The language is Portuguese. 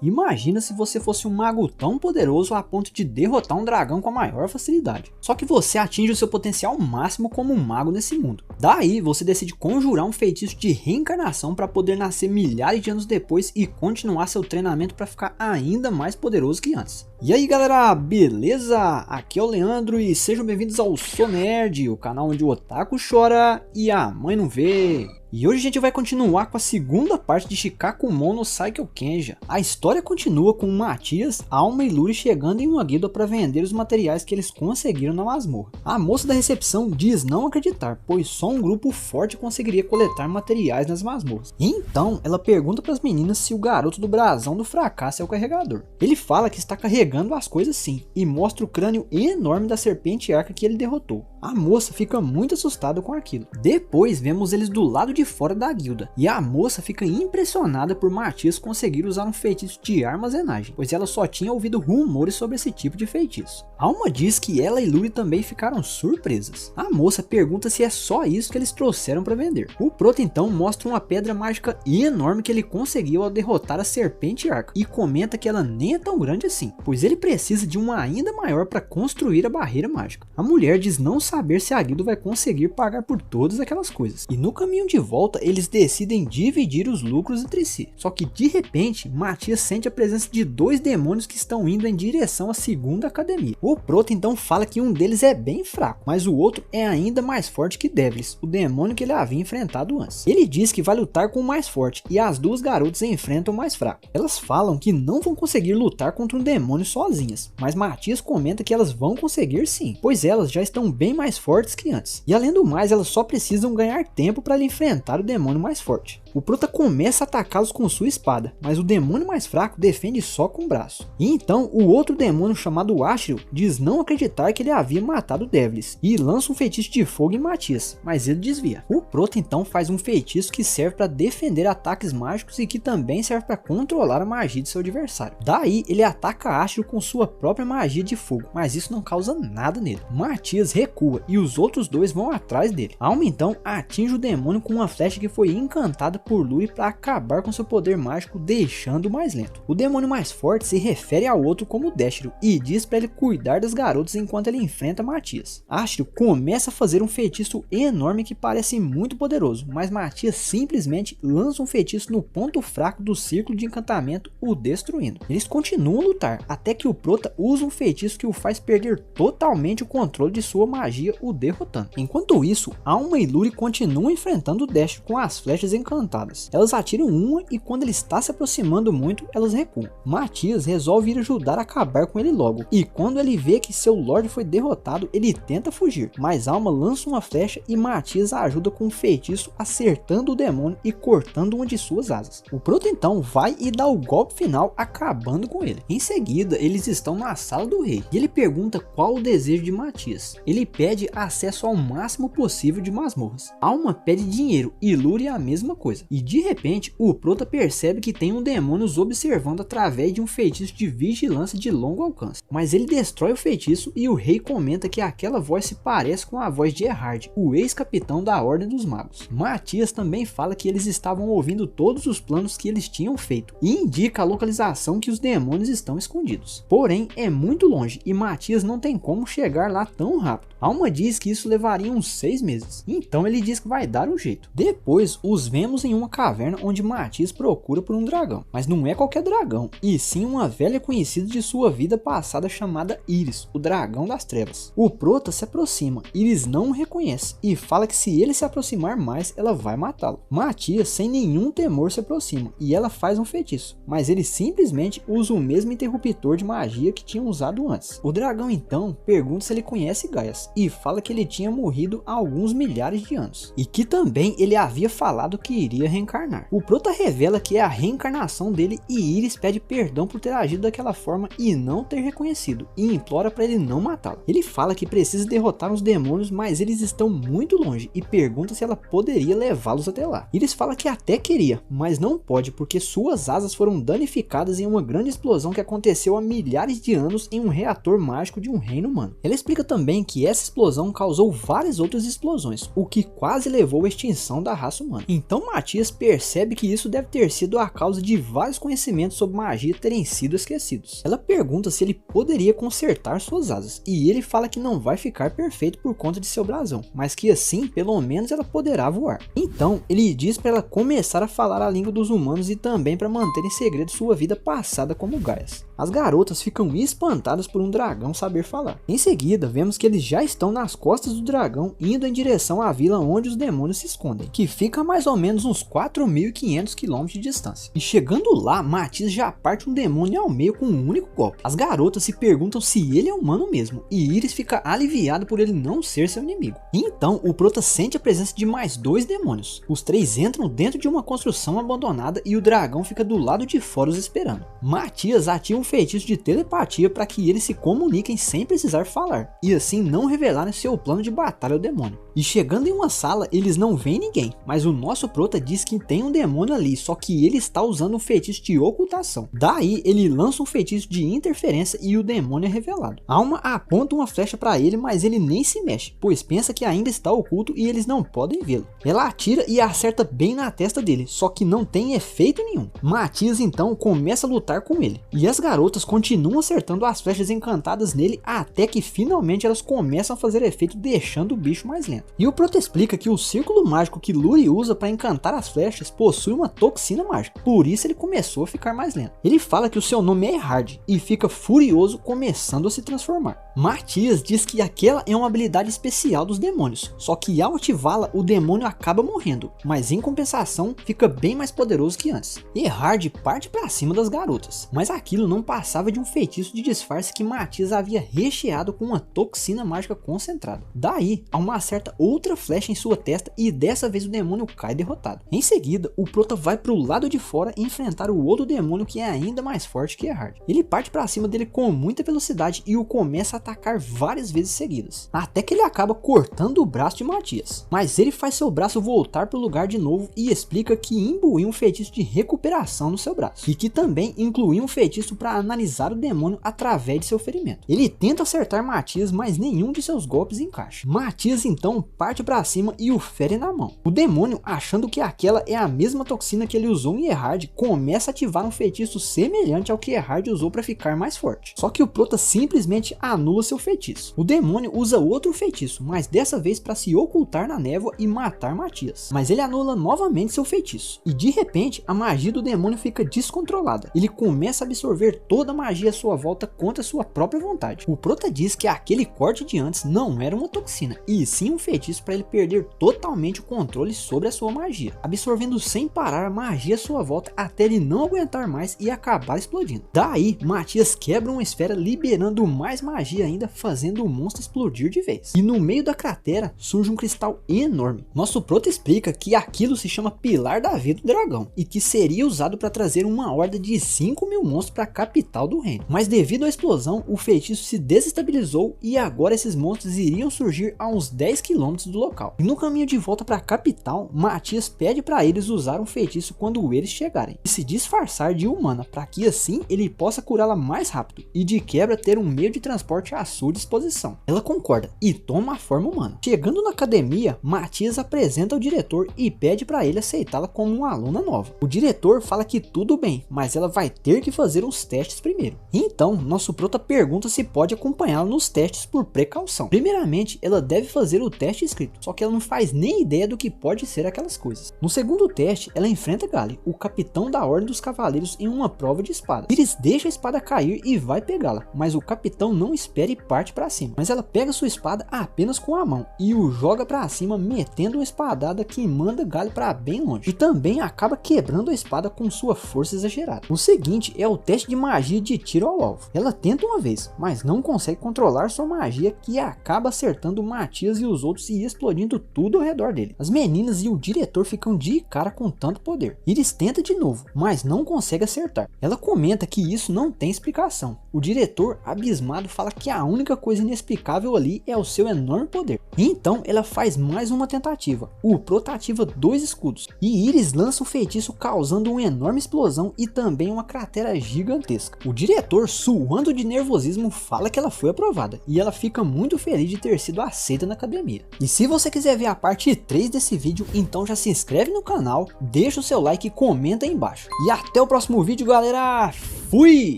Imagina se você fosse um mago tão poderoso a ponto de derrotar um dragão com a maior facilidade. Só que você atinge o seu potencial máximo como um mago nesse mundo. Daí você decide conjurar um feitiço de reencarnação para poder nascer milhares de anos depois e continuar seu treinamento para ficar ainda mais poderoso que antes. E aí galera, beleza? Aqui é o Leandro e sejam bem-vindos ao Sou Nerd, o canal onde o otaku chora e a mãe não vê. E hoje a gente vai continuar com a segunda parte de Shikakumon no Saikyo Kenja. A história continua com Matias, Alma e Luri chegando em uma guilda para vender os materiais que eles conseguiram na masmorra. A moça da recepção diz não acreditar, pois só um grupo forte conseguiria coletar materiais nas masmorras. Então ela pergunta para as meninas se o garoto do brasão do fracasso é o carregador. Ele fala que está carregando as coisas sim, e mostra o crânio enorme da serpente arca que ele derrotou. A moça fica muito assustada com aquilo. Depois vemos eles do lado de fora da guilda, e a moça fica impressionada por Matias conseguir usar um feitiço de armazenagem, pois ela só tinha ouvido rumores sobre esse tipo de feitiço. Alma diz que ela e Luri também ficaram surpresas. A moça pergunta se é só isso que eles trouxeram para vender. O Prota então mostra uma pedra mágica enorme que ele conseguiu ao derrotar a serpente arca, e comenta que ela nem é tão grande assim, pois ele precisa de uma ainda maior para construir a barreira mágica. A mulher diz não saber se a guilda vai conseguir pagar por todas aquelas coisas, e no caminho de volta eles decidem dividir os lucros entre si. Só que de repente Matias sente a presença de dois demônios que estão indo em direção à segunda academia. O Prota então fala que um deles é bem fraco, mas o outro é ainda mais forte que Devlis, o demônio que ele havia enfrentado antes. Ele diz que vai lutar com o mais forte e as duas garotas enfrentam o mais fraco. Elas falam que não vão conseguir lutar contra um demônio sozinhas, mas Matias comenta que elas vão conseguir sim, pois elas já estão bem mais fortes que antes. E além do mais, elas só precisam ganhar tempo para enfrentar o demônio mais forte. O Prota começa a atacá-los com sua espada, mas o demônio mais fraco defende só com o braço. E então o outro demônio chamado Ashriel diz não acreditar que ele havia matado Devlis e lança um feitiço de fogo em Matias, mas ele desvia. O Prota então faz um feitiço que serve para defender ataques mágicos e que também serve para controlar a magia de seu adversário. Daí ele ataca Ashriel com sua própria magia de fogo, mas isso não causa nada nele. Matias recua e os outros dois vão atrás dele. Alma então atinge o demônio com uma flecha que foi encantada por Luri para acabar com seu poder mágico, deixando mais lento. O demônio mais forte se refere ao outro como Deshiro e diz para ele cuidar das garotas enquanto ele enfrenta Matias. Ashriel começa a fazer um feitiço enorme que parece muito poderoso, mas Matias simplesmente lança um feitiço no ponto fraco do círculo de encantamento, o destruindo. Eles continuam a lutar até que o Prota usa um feitiço que o faz perder totalmente o controle de sua magia, o derrotando. Enquanto isso, Alma e Luri continuam enfrentando o Deshiro com as flechas encantadas. Elas atiram uma e quando ele está se aproximando muito, elas recuam. Matias resolve ir ajudar a acabar com ele logo, e quando ele vê que seu Lorde foi derrotado, ele tenta fugir, mas Alma lança uma flecha e Matias ajuda com um feitiço, acertando o demônio e cortando uma de suas asas. O Prota então vai e dá o golpe final, acabando com ele. Em seguida, eles estão na sala do rei, e ele pergunta qual o desejo de Matias. Ele pede acesso ao máximo possível de masmorras. Alma pede dinheiro e Luri a mesma coisa. E de repente, o Prota percebe que tem um demônio os observando através de um feitiço de vigilância de longo alcance. Mas ele destrói o feitiço e o rei comenta que aquela voz se parece com a voz de Erhard, o ex-capitão da Ordem dos Magos. Matias também fala que eles estavam ouvindo todos os planos que eles tinham feito e indica a localização que os demônios estão escondidos. Porém, é muito longe e Matias não tem como chegar lá tão rápido. Alma diz que isso levaria uns 6 meses, então ele diz que vai dar um jeito. Depois, os vemos em uma caverna onde Matias procura por um dragão, mas não é qualquer dragão, e sim uma velha conhecida de sua vida passada chamada Iris, o dragão das trevas. O Prota se aproxima, Iris não o reconhece e fala que se ele se aproximar mais, ela vai matá-lo. Matias sem nenhum temor se aproxima e ela faz um feitiço, mas ele simplesmente usa o mesmo interruptor de magia que tinha usado antes. O dragão então pergunta se ele conhece Gaias e fala que ele tinha morrido há alguns milhares de anos e que também ele havia falado que iria reencarnar. O Prota revela que é a reencarnação dele e Iris pede perdão por ter agido daquela forma e não ter reconhecido, e implora para ele não matá-la. Ele fala que precisa derrotar os demônios, mas eles estão muito longe e pergunta se ela poderia levá-los até lá. Iris fala que até queria, mas não pode porque suas asas foram danificadas em uma grande explosão que aconteceu há milhares de anos em um reator mágico de um reino humano. Ela explica também que essa explosão causou várias outras explosões, o que quase levou à extinção da raça humana. Então Matias percebe que isso deve ter sido a causa de vários conhecimentos sobre magia terem sido esquecidos. Ela pergunta se ele poderia consertar suas asas, e ele fala que não vai ficar perfeito por conta de seu brasão, mas que assim pelo menos ela poderá voar. Então ele diz para ela começar a falar a língua dos humanos e também para manter em segredo sua vida passada como Gaias. As garotas ficam espantadas por um dragão saber falar. Em seguida vemos que eles já estão nas costas do dragão indo em direção à vila onde os demônios se escondem, que fica a mais ou menos uns 4.500 km de distância. E chegando lá, Matias já parte um demônio ao meio com um único golpe. As garotas se perguntam se ele é humano mesmo, e Iris fica aliviado por ele não ser seu inimigo. Então o Prota sente a presença de mais 2 demônios. Os 3 entram dentro de uma construção abandonada e o dragão fica do lado de fora os esperando. Matias ativa um feitiço de telepatia para que eles se comuniquem sem precisar falar, e assim não revelarem seu plano de batalha ao demônio. E chegando em uma sala, eles não veem ninguém, mas o nosso Prota diz que tem um demônio ali, só que ele está usando um feitiço de ocultação. Daí ele lança um feitiço de interferência e o demônio é revelado. Alma aponta uma flecha para ele, mas ele nem se mexe, pois pensa que ainda está oculto e eles não podem vê-lo. Ela atira e acerta bem na testa dele, só que não tem efeito nenhum. Matias então começa a lutar com ele, e as garotas continuam acertando as flechas encantadas nele até que finalmente elas começam a fazer efeito, deixando o bicho mais lento. E o Prota explica que o círculo mágico que Luri usa para encantar as flechas possui uma toxina mágica, por isso ele começou a ficar mais lento. Ele fala que o seu nome é Erhard e fica furioso, começando a se transformar. Matias diz que aquela é uma habilidade especial dos demônios, só que ao ativá-la o demônio acaba morrendo, mas em compensação fica bem mais poderoso que antes. Erhard parte para cima das garotas, mas aquilo não passava de um feitiço de disfarce que Matias havia recheado com uma toxina mágica concentrada. Daí Alma acerta outra flecha em sua testa e dessa vez o demônio cai derrotado. Em seguida o Prota vai para o lado de fora enfrentar o outro demônio que é ainda mais forte que Erhard. Ele parte para cima dele com muita velocidade e o começa a atacar várias vezes seguidas, até que ele acaba cortando o braço de Matias. Mas ele faz seu braço voltar para o lugar de novo e explica que imbuiu um feitiço de recuperação no seu braço, e que também incluiu um feitiço para analisar o demônio através de seu ferimento. Ele tenta acertar Matias, mas nenhum de seus golpes encaixa. Matias então parte para cima e o fere na mão. O demônio, achando que aquela é a mesma toxina que ele usou em Erhard, começa a ativar um feitiço semelhante ao que Erhard usou para ficar mais forte. Só que o Prota simplesmente anula seu feitiço. O demônio usa outro feitiço, mas dessa vez para se ocultar na névoa e matar Matias. Mas ele anula novamente seu feitiço, e de repente a magia do demônio fica descontrolada. Ele começa a absorver toda a magia à sua volta contra sua própria vontade. O Prota diz que aquele corte de antes não era uma toxina, e sim um feitiço para ele perder totalmente o controle sobre a sua magia, absorvendo sem parar a magia à sua volta até ele não aguentar mais e acabar explodindo. Daí Matias quebra uma esfera, liberando mais magia ainda, fazendo o monstro explodir de vez. E no meio da cratera surge um cristal enorme. Nosso Prota explica que aquilo se chama Pilar da Vida do Dragão, e que seria usado para trazer uma horda de 5.000 monstros para a capital do reino. Mas devido à explosão, o feitiço se desestabilizou e agora esses monstros iriam surgir a uns 10 km do local. E no caminho de volta para a capital, Matias pede para eles usar um feitiço quando eles chegarem, e se disfarçar de humana, para que assim ele possa curá-la mais rápido, e de quebra ter um meio de transporte à sua disposição. Ela concorda e toma a forma humana. Chegando na academia, Matias apresenta ao diretor e pede para ele aceitá-la como uma aluna nova. O diretor fala que tudo bem, mas ela vai ter que fazer uns testes primeiro. Então nosso Prota pergunta se pode acompanhá-la nos testes por precaução. Primeiramente ela deve fazer o teste escrito, só que ela não faz nem ideia do que pode ser aquelas coisas. No segundo teste ela enfrenta Gali, o capitão da Ordem dos Cavaleiros, em uma prova de espada. Iris deixa a espada cair e vai pegá-la, mas o capitão não espera e parte para cima. Mas ela pega sua espada apenas com a mão e o joga para cima, metendo uma espadada que manda Gali para bem longe, e também acaba quebrando a espada com sua força exagerada. O seguinte é o teste de magia de tiro ao alvo. Ela tenta uma vez, mas não consegue controlar sua magia, que acaba acertando Matias e os outros e explodindo tudo ao redor dele. As meninas e o diretor ficam de cara com tanto poder. Iris tenta de novo, mas não consegue acertar. Ela comenta que isso não tem explicação. O diretor, abismado, fala que a única coisa inexplicável ali é o seu enorme poder. Então ela faz mais uma tentativa. O Prota ativa 2 escudos e Iris lança um feitiço, causando uma enorme explosão e também uma cratera gigantesca. O diretor, suando de nervosismo, fala que ela foi aprovada e ela fica muito feliz de ter sido aceita na academia. E se você quiser ver a parte 3 desse vídeo, então já se inscreve inscreve no canal, deixa o seu like e comenta aí embaixo. E até o próximo vídeo, galera. Fui!